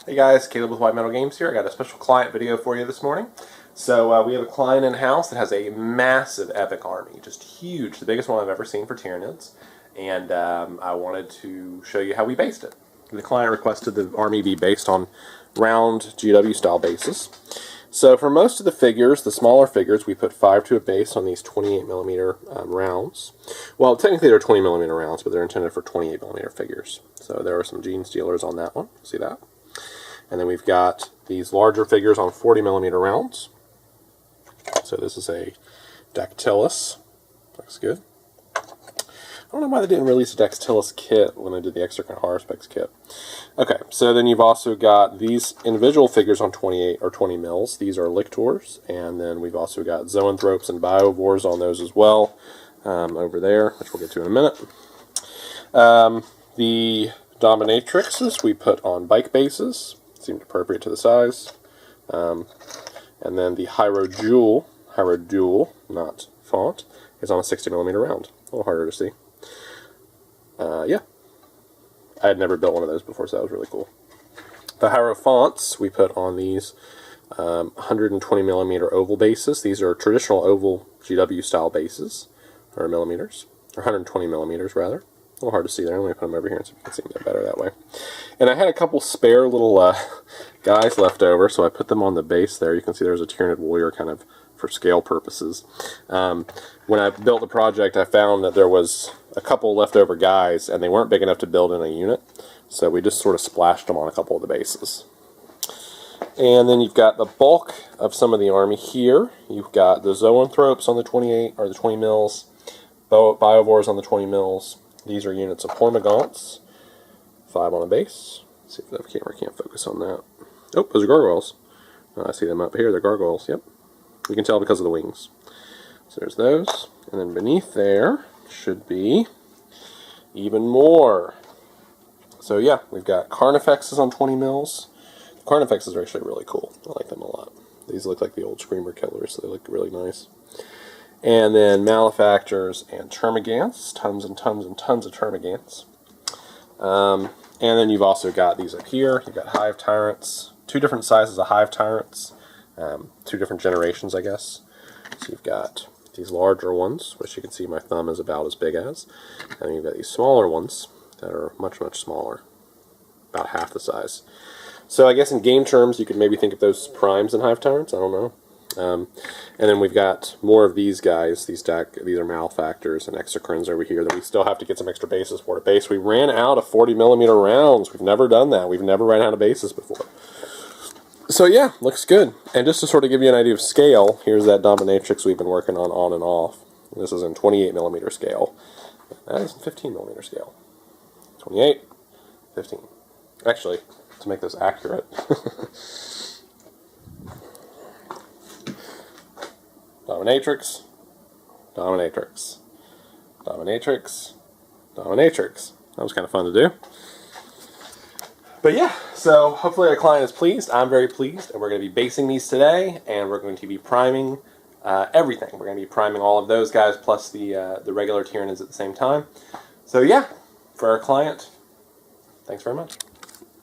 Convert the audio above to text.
Hey guys, Caleb with White Metal Games here. I got a special client video for you this morning. So we have a client in-house that has a massive epic army, just huge, the biggest one I've ever seen for Tyrnanids, and I wanted to show you how we based it. The client requested the army be based on round GW style bases. So for most of the figures, the smaller figures, we put 5 to a base on these 28mm rounds. Well, technically they're 20mm rounds, but they're intended for 28mm figures. So there are some gene stealers on that one. See that? And then we've got these larger figures on 40mm rounds. So this is a Dactylus. Looks good. I don't know why they didn't release a Dactylus kit when they did the extra kind of horror specs kit. Okay, so then you've also got these individual figures on 28 or 20 mils. These are Lictors, and then we've also got Zoanthropes and Biovores on those as well over there, which we'll get to in a minute. The Dominatrixes we put on bike bases. Seemed appropriate to the size. And then the Hierodual, not font, is on a 60mm round. A little harder to see. Yeah. I had never built one of those before, so that was really cool. The Hierophants we put on these 120mm oval bases. These are traditional oval GW style bases, or millimeters, or 120mm rather. A little hard to see there. I'm going to put them over here so you can see them better that way. And I had a couple spare little guys left over, so I put them on the base there. You can see there's a Tyrnanid warrior kind of for scale purposes. When I built the project, I found that there was a couple leftover guys, and they weren't big enough to build in a unit, so we just sort of splashed them on a couple of the bases. And then you've got the bulk of some of the army here. You've got the Zoanthropes on the 28 or the 20 mils, Biovores on the 20 mils. These are units of Hormagaunts, 5 on a base. Let's see if the camera can't focus on that. Oh, those are gargoyles. I see them up here. They're gargoyles. Yep. You can tell because of the wings. So there's those. And then beneath there should be even more. So yeah, we've got Carnifexes on 20 mils. The Carnifexes are actually really cool. I like them a lot. These look like the old Screamer killers, so they look really nice. And then Malefactors and Termagants, tons and tons and tons of Termagants. And then you've also got these up here. You've got Hive Tyrants, 2 different sizes of Hive Tyrants, 2 different generations, I guess. So you've got these larger ones, which you can see my thumb is about as big as, and then you've got these smaller ones that are much, much smaller, about half the size. So I guess in game terms, you could maybe think of those primes and Hive Tyrants. I don't know. And then we've got more of these guys. These are Malefactors and Exocrines over here that we still have to get some extra bases for to base. We ran out of 40mm rounds. We've never done that. We've never ran out of bases before. So yeah, looks good. And just to sort of give you an idea of scale, here's that Dominatrix we've been working on and off. This is in 28mm scale. That is in 15mm scale. 28, 15. Actually, to make this accurate... Dominatrix, Dominatrix, Dominatrix, Dominatrix. That was kind of fun to do. But yeah, so hopefully our client is pleased. I'm very pleased, and we're going to be basing these today, and we're going to be priming everything. We're going to be priming all of those guys plus the regular Tyranids at the same time. So yeah, for our client, thanks very much.